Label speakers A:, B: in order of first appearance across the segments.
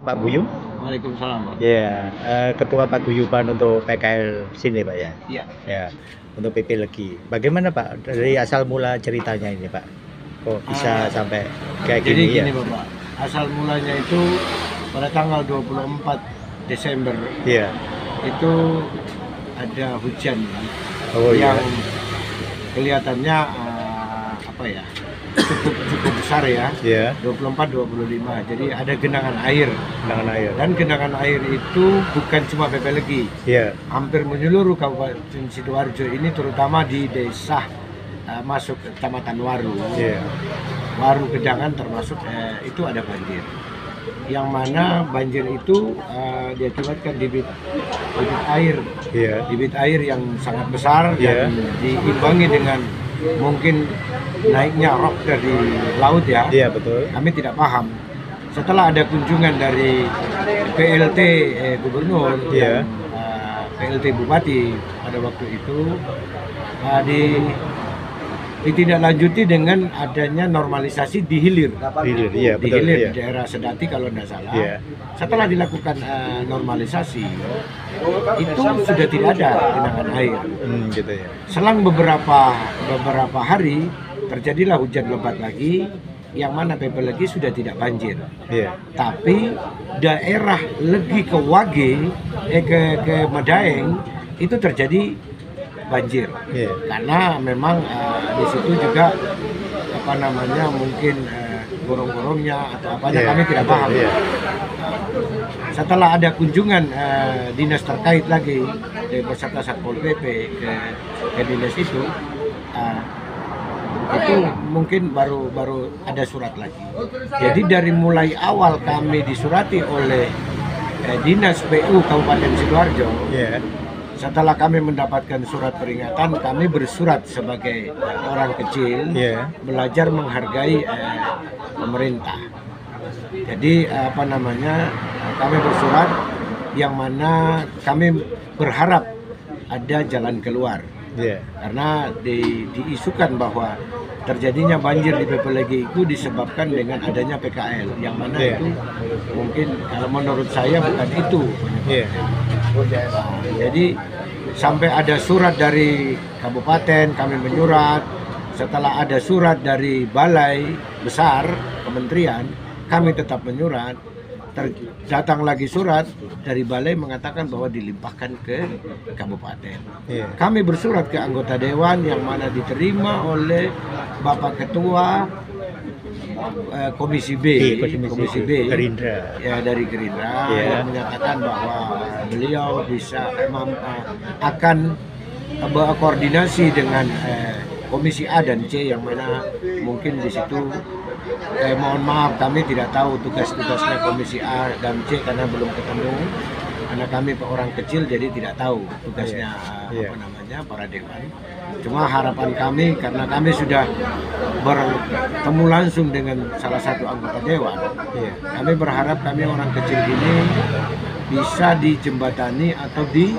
A: Pak Buyung?
B: Waalaikumsalam, Pak.
A: Ya, Ketua Paguyuban untuk PKL sini, Pak, ya?
B: Iya.
A: Ya, untuk PP Legi. Bagaimana, Pak, dari asal mula ceritanya ini, Pak? Kok bisa sampai kayak
B: Jadi
A: gini ya?
B: gini, Bapak, asal mulanya itu pada tanggal 24 Desember
A: Iya.
B: itu ada hujan
A: Oh,
B: yang
A: iya.
B: kelihatannya apa ya, cukup besar ya,
A: Iya,
B: 24-25. Jadi ada genangan air,
A: genangan air.
B: dan genangan air itu bukan cuma PP Legi,
A: Iya,
B: hampir menyeluruh Kabupaten Sidoarjo ini, terutama di desa masuk Kecamatan Waru.
A: iya,
B: Waru Gedangan termasuk itu ada banjir, yang mana banjir itu diakibatkan
A: iya,
B: debit air yang sangat besar,
A: Iya.
B: dan diimbangi dengan mungkin naiknya rop dari laut ya.
A: iya, betul.
B: Kami tidak paham. Setelah ada kunjungan dari PLT Gubernur
A: Iya.
B: dan PLT Bupati pada waktu itu, ditindaklanjuti dengan adanya normalisasi di hilir.
A: Hilir, iya,
B: Di
A: betul.
B: hilir
A: Iya.
B: di daerah Sedati kalau tidak salah.
A: Iya.
B: Setelah dilakukan normalisasi, itu sudah tidak ada genangan air.
A: Gitu ya.
B: Selang beberapa hari terjadilah hujan lebat lagi, yang mana PP Legi sudah tidak banjir.
A: Iya.
B: Tapi daerah Legi ke Wage, ke Medaeng itu terjadi banjir.
A: Iya.
B: Karena memang di situ juga apa namanya, mungkin gorong-gorongnya atau apanya,
A: Iya,
B: kami tidak
A: betul,
B: paham.
A: iya.
B: Setelah ada kunjungan dinas terkait lagi beserta Satpol PP ke dinas itu mungkin baru ada surat lagi. Jadi dari mulai awal kami disurati oleh dinas PU Kabupaten Sidoarjo.
A: Iya.
B: Setelah kami mendapatkan surat peringatan, kami bersurat sebagai orang kecil,
A: Iya.
B: belajar menghargai pemerintah. Jadi apa namanya, kami bersurat yang mana kami berharap ada jalan keluar.
A: Iya.
B: Karena diisukan bahwa terjadinya banjir di PP Legi itu disebabkan dengan adanya PKL, yang mana
A: Iya.
B: itu mungkin kalau menurut saya bukan itu.
A: Iya.
B: Nah, jadi sampai ada surat dari kabupaten, kami menyurat. Setelah ada surat dari balai besar kementerian, kami tetap menyurat. Datang lagi surat dari balai mengatakan bahwa dilimpahkan ke kabupaten.
A: Iya.
B: Kami bersurat ke anggota dewan, yang mana diterima oleh Bapak Ketua Komisi B,
A: Gerindra.
B: ya, dari Gerindra,
A: Iya.
B: yang menyatakan bahwa beliau bisa akan berkoordinasi dengan Komisi A dan C, yang mana mungkin di situ mohon maaf, kami tidak tahu tugas-tugasnya Komisi A dan C karena belum ketemu, karena kami orang kecil jadi tidak tahu tugasnya apa namanya, para dewan. Cuma harapan kami, karena kami sudah bertemu langsung dengan salah satu anggota dewan, kami berharap kami orang kecil ini bisa dijembatani atau di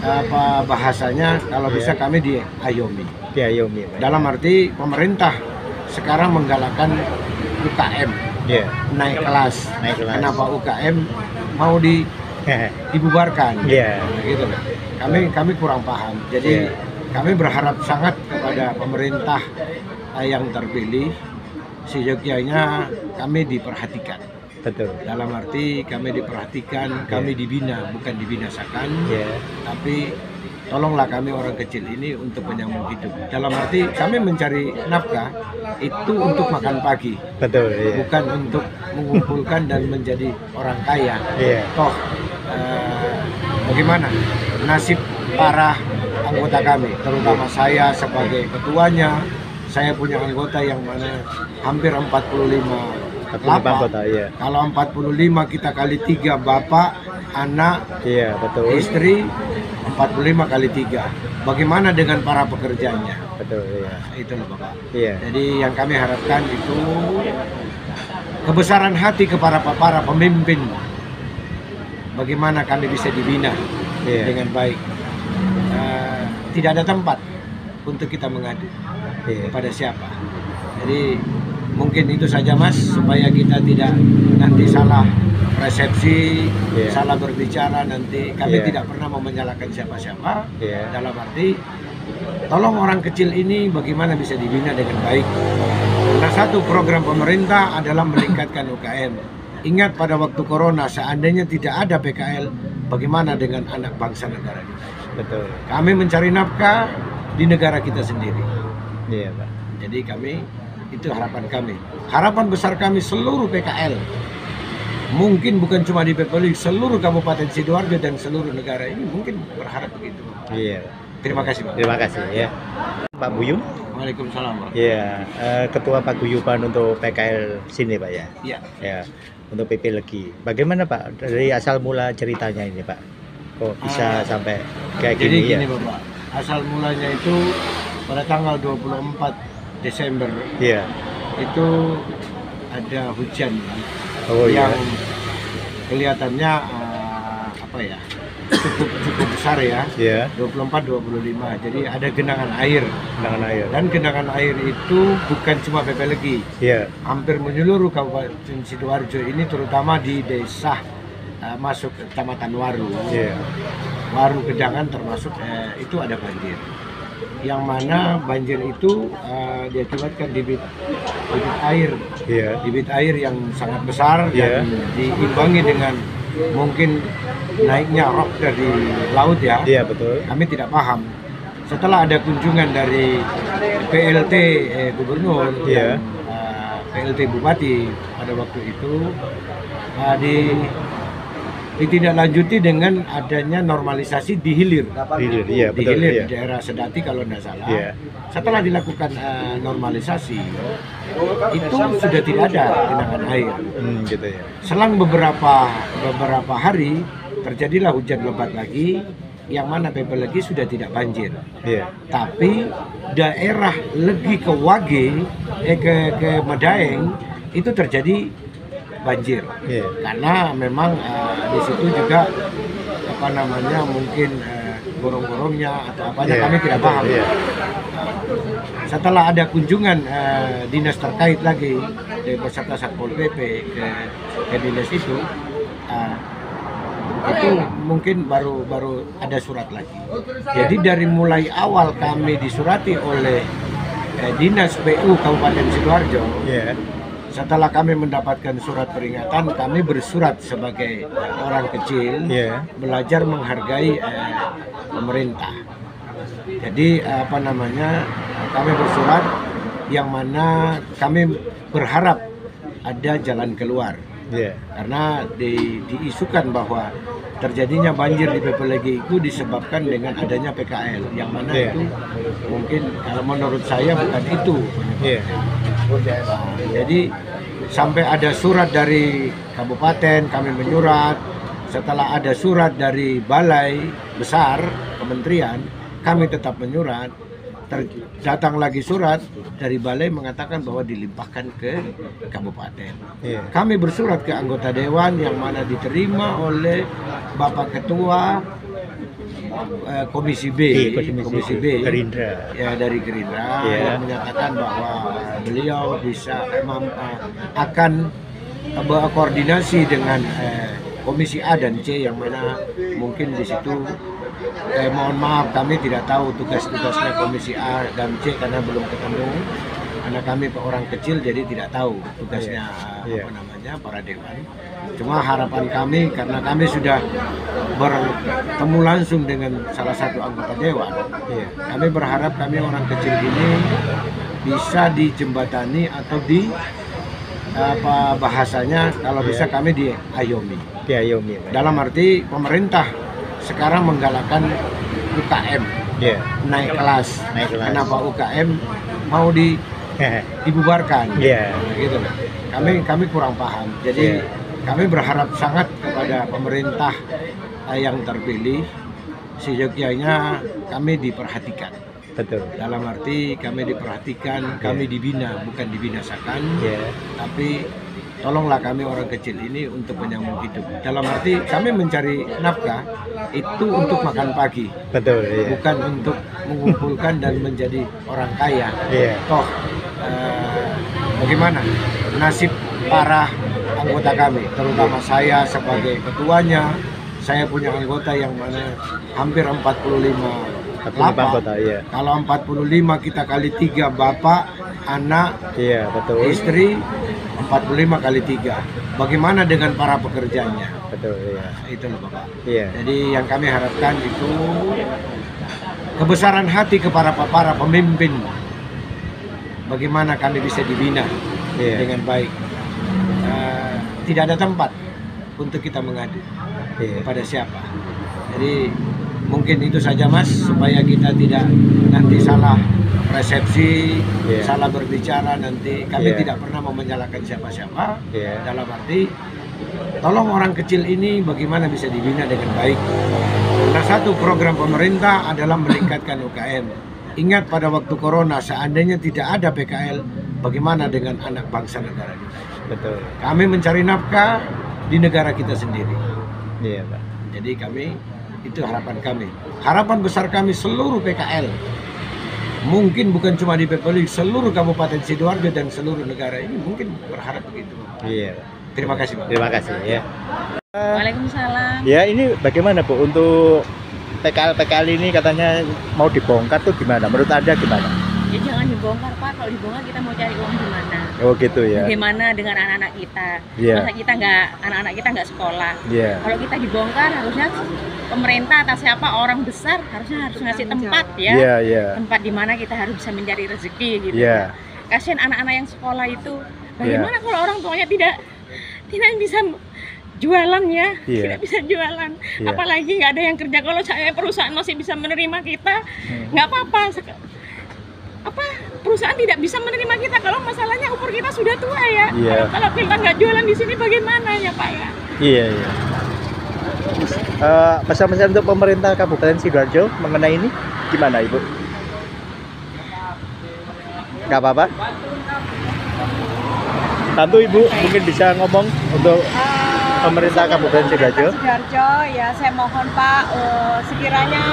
B: apa bahasanya, kalau bisa kami diayomi.
A: Diayomi.
B: Dalam arti pemerintah sekarang menggalakkan UKM naik kelas. Kenapa UKM mau dibubarkan? Gitu loh. Kami kurang paham. Jadi kami berharap sangat kepada pemerintah yang terpilih, seyogyanya kami diperhatikan.
A: Betul.
B: Dalam arti kami diperhatikan, kami dibina, bukan dibinasakan. Tapi tolonglah kami orang kecil ini untuk menyambung hidup. Dalam arti kami mencari nafkah itu untuk makan pagi.
A: Betul.
B: Bukan untuk mengumpulkan dan menjadi orang kaya. Toh bagaimana nasib para anggota kami, terutama saya sebagai ketuanya. Saya punya anggota yang mana hampir 45
A: anggota.
B: Kalau 45 kita kali 3 bapak, anak,
A: betul.
B: istri, 45 kali 3. Bagaimana dengan para pekerjanya?
A: Betul.
B: Itu loh Bapak.
A: Jadi
B: yang kami harapkan itu kebesaran hati kepada para pemimpin. Bagaimana kami bisa dibina dengan baik. Tidak ada tempat untuk kita mengadu kepada siapa. Jadi mungkin itu saja Mas, supaya kita tidak nanti salah persepsi, salah berbicara nanti. Kami tidak pernah mau menyalahkan siapa-siapa. Dalam arti, tolong orang kecil ini bagaimana bisa dibina dengan baik. Salah satu program pemerintah adalah meningkatkan UKM. Ingat pada waktu corona, seandainya tidak ada PKL, bagaimana dengan anak bangsa negara kita?
A: Betul.
B: Kami mencari nafkah di negara kita sendiri.
A: Iya, Pak.
B: Jadi itu harapan kami. Harapan besar kami seluruh PKL. Mungkin bukan cuma di PPLI, seluruh Kabupaten Sidoarjo dan seluruh negara ini mungkin berharap begitu.
A: Iya.
B: Terima kasih Pak.
A: Terima kasih ya. Pak Buyung.
B: Waalaikumsalam.
A: Iya, Ketua Paguyuban untuk PKL sini Pak ya.
B: Iya.
A: Ya, untuk PP Legi. Bagaimana Pak dari asal mula ceritanya ini Pak? Kok bisa sampai kayak
B: Jadi
A: gini
B: gini
A: ya?
B: Bapak, asal mulanya itu pada tanggal 24 Desember
A: Iya.
B: itu ada hujan
A: Oh
B: yang
A: iya.
B: kelihatannya cukup besar ya.
A: Iya.
B: 24-25. Jadi ada genangan air.
A: Genangan air.
B: Dan genangan air itu bukan cuma PP Legi.
A: Iya.
B: Hampir menyeluruh Kabupaten Sidoarjo ini, terutama di desa masuk Kecamatan Waru.
A: Iya.
B: Waru Gedangan termasuk itu ada banjir. Yang mana banjir itu diakibatkan debit air.
A: Iya.
B: Debit air yang sangat besar
A: Iya.
B: dan diimbangi dengan mungkin naiknya rop dari laut ya.
A: Iya betul.
B: Kami tidak paham. Setelah ada kunjungan dari PLT Gubernur
A: Iya.
B: dan PLT Bupati pada waktu itu ditindaklanjuti dengan adanya normalisasi di hilir.
A: Hilir, iya
B: Di
A: betul.
B: hilir
A: Iya.
B: di daerah Sedati kalau tidak salah.
A: Iya.
B: Setelah dilakukan normalisasi, itu sudah tidak ada genangan air.
A: Gitu ya.
B: Selang beberapa hari terjadilah hujan lebat lagi, yang mana PP Legi sudah tidak banjir.
A: Iya.
B: Tapi daerah Legi ke Wage, ke Medaeng itu terjadi banjir.
A: Iya.
B: Karena memang di situ juga mungkin gorong-gorongnya atau apanya
A: Iya,
B: kami tidak
A: betul,
B: paham.
A: iya.
B: Setelah ada kunjungan dinas terkait lagi dari beserta Satpol PP ke dinas itu mungkin baru ada surat lagi. Jadi dari mulai awal kami disurati oleh dinas PU Kabupaten Sidoarjo.
A: Iya.
B: Setelah kami mendapatkan surat peringatan, kami bersurat sebagai orang kecil,
A: Iya.
B: belajar menghargai pemerintah. Jadi kami bersurat yang mana kami berharap ada jalan keluar.
A: Iya.
B: Karena diisukan bahwa terjadinya banjir di PP Legi itu disebabkan dengan adanya PKL, yang mana
A: Iya.
B: itu mungkin kalau menurut saya bukan itu.
A: Iya.
B: Jadi sampai ada surat dari kabupaten, kami menyurat. Setelah ada surat dari balai besar kementerian, kami tetap menyurat. Datang lagi surat dari balai mengatakan bahwa dilimpahkan ke kabupaten.
A: Iya.
B: Kami bersurat ke anggota dewan yang mana diterima oleh Bapak Ketua Komisi B, Komisi B
A: Gerindra.
B: ya dari Gerindra,
A: Iya.
B: yang menyatakan bahwa beliau bisa akan berkoordinasi dengan Komisi A dan C, yang mana mungkin di situ mohon maaf kami tidak tahu tugas-tugasnya Komisi A dan C karena belum ketemu. Karena kami orang kecil jadi tidak tahu tugasnya para dewan. Cuma harapan kami, karena kami sudah bertemu langsung dengan salah satu anggota dewan, kami berharap kami orang kecil ini bisa dijembatani atau bahasanya kalau bisa kami diayomi.
A: Diayomi.
B: Dalam arti pemerintah sekarang menggalakkan UKM
A: Iya.
B: naik kelas. Kenapa UKM mau dibubarkan?
A: Iya.
B: Nah, gitu. Kami kurang paham. Jadi kami berharap sangat kepada pemerintah yang terpilih, seyogyanya kami diperhatikan.
A: Betul.
B: Dalam arti kami diperhatikan, kami dibina, bukan dibinasakan. Tapi tolonglah kami orang kecil ini untuk menyambung hidup. Dalam arti kami mencari nafkah itu untuk makan pagi.
A: Betul. Iya.
B: Bukan untuk mengumpulkan dan menjadi orang kaya.
A: Iya.
B: Toh bagaimana nasib para anggota kami, terutama saya sebagai ketuanya. Saya punya anggota yang mana hampir 45 lapak.
A: Anggota, iya.
B: Kalau 45 kita kali 3 bapak, anak,
A: Iya, betul.
B: istri, 45 kali 3. Bagaimana dengan para pekerjanya?
A: Betul, iya.
B: Itu loh Bapak.
A: Iya.
B: Jadi yang kami harapkan itu kebesaran hati kepada para pemimpin. Bagaimana kami bisa dibina
A: Iya.
B: dengan baik. Tidak ada tempat untuk kita mengadu
A: Iya.
B: kepada siapa. Jadi mungkin itu saja Mas, supaya kita tidak nanti salah persepsi,
A: Iya.
B: salah berbicara nanti. Kami
A: Iya.
B: tidak pernah mau menyalahkan siapa-siapa.
A: Iya.
B: Dalam arti tolong orang kecil ini bagaimana bisa dibina dengan baik. Karena satu program pemerintah adalah meningkatkan UKM. Ingat pada waktu corona, seandainya tidak ada PKL, bagaimana dengan anak bangsa negara kita?
A: Betul.
B: Kami mencari nafkah di negara kita sendiri.
A: Iya, Pak.
B: Jadi kami, itu harapan kami. Harapan besar kami seluruh PKL. Mungkin bukan cuma di PPLI, seluruh Kabupaten Sidoarjo dan seluruh negara ini mungkin berharap begitu.
A: Iya, Pak.
B: Terima kasih, Pak.
A: Terima kasih ya.
C: Waalaikumsalam.
A: Ya, ini bagaimana Bu untuk PKL ini katanya mau dibongkar tuh gimana? Menurut Anda gimana?
C: Ya jangan dibongkar Pak, kalau dibongkar kita mau cari uang di mana?
A: Oh gitu ya.
C: Bagaimana dengan anak-anak kita?
A: Iya.
C: Masa anak-anak kita nggak sekolah?
A: Iya.
C: Kalau kita dibongkar harusnya pemerintah atau siapa orang besar harus ngasih tempat ya.
A: Iya, iya.
C: Tempat di mana kita harus bisa mencari rezeki gitu.
A: Iya.
C: Kasihan anak-anak yang sekolah itu. Bagaimana kalau orang tuanya tidak bisa jualan ya,
A: Iya.
C: tidak bisa jualan.
A: Iya.
C: Apalagi nggak ada yang kerja. Kalau saya perusahaan masih bisa menerima kita, nggak apa-apa. Perusahaan tidak bisa menerima kita kalau masalahnya umur kita sudah tua ya.
A: Iya.
C: Kalau kita nggak jualan di sini bagaimana ya Pak ya?
A: Iya, iya. Pesan-pesan untuk pemerintah Kabupaten Sidoarjo mengenai ini gimana Ibu? Nggak apa-apa? Bantu Ibu, mungkin bisa ngomong untuk pemerintah Kabupaten Sidoarjo.
D: Sidoarjo, ya saya mohon Pak, sekiranya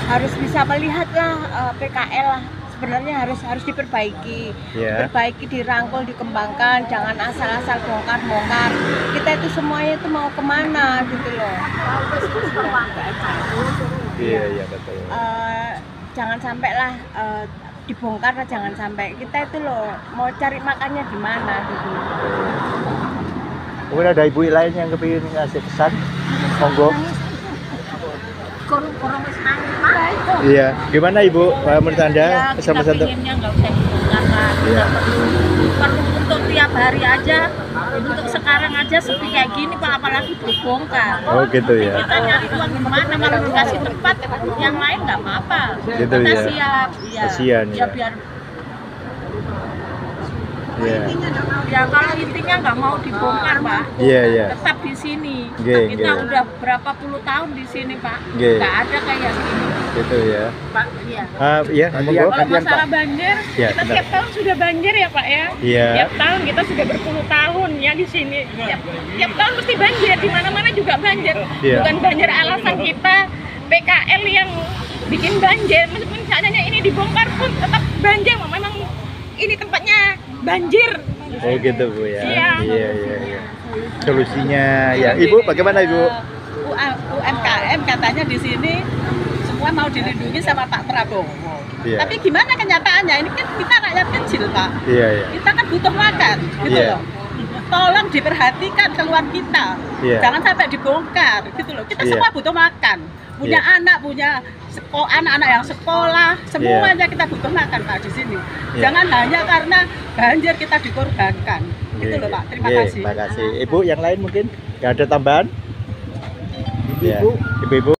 D: harus bisa melihatlah PKL lah. Sebenarnya harus diperbaiki,
A: Iya.
D: diperbaiki, dirangkul, dikembangkan, jangan asal-asal bongkar-bongkar. Kita itu semuanya itu mau kemana gitu loh.
A: Iya, iya betul.
D: Jangan sampai lah dibongkar lah, jangan sampai. Kita itu loh mau cari makannya di mana gitu.
A: Mungkin ada ibu lain yang kepingin ngasih pesan, monggo.
C: Korong wis nangis Pak.
A: Iya, gimana Ibu? Menurut Anda
C: Ya, kita
A: pesan-pesan untuk
C: pengennya nggak usah dibongkar Pak.
A: Iya.
C: Perlu untuk tiap hari aja, untuk sekarang aja sepi kayak gini Pak, apalagi dibongkar.
A: Oh gitu ya.
C: Kita nyari uang gimana, kalau dikasih tempat yang lain nggak apa-apa.
A: Gitu
C: Kita
A: ya.
C: siap, ya.
A: Kasihan
C: Ya
A: ya.
C: biar
A: Iya.
C: ya kalau intinya nggak mau dibongkar Pak.
A: Iya, iya.
C: Tetap di sini.
A: Nggih,
C: Kita
A: nggih.
C: udah berapa puluh tahun di sini Pak.
A: Nggih.
C: Nggak ada kayak gini
A: Gitu ya.
C: Pak. Iya.
A: Iya, monggo.
C: Kalau masalah banjir,
A: Ya,
C: kita
A: benar.
C: tiap tahun sudah banjir ya Pak ya.
A: Iya.
C: Tiap tahun kita sudah berpuluh tahun ya di sini. Tiap tahun mesti banjir, di mana-mana juga banjir.
A: Iya.
C: Bukan banjir alasan kita PKL yang bikin banjir. Meskipun seandainya ini dibongkar pun tetap banjir. Memang ini tempatnya banjir.
A: Oh gitu Bu ya.
C: Iya.
A: Iya, iya, iya. Solusinya ya. Ibu bagaimana Ibu?
D: UMKM katanya di sini semua mau dilindungi sama Pak Prabowo.
A: Iya.
D: Tapi gimana kenyataannya? Ini kan kita rakyat kecil Pak.
A: Iya, iya.
D: Kita kan butuh makan, gitu
A: Iya.
D: loh. Tolong diperhatikan keluar kita,
A: Iya.
D: jangan sampai dibongkar, gitu loh. Kita
A: Iya.
D: semua butuh makan, punya
A: Iya.
D: anak, punya anak-anak yang sekolah, semuanya kita butuh makan Pak di sini.
A: Iya.
D: Jangan hanya karena banjir kita dikorbankan, gitu loh Pak. Terima kasih.
A: Terima kasih. Ibu yang lain mungkin nggak ada tambahan? Ibu, ibu.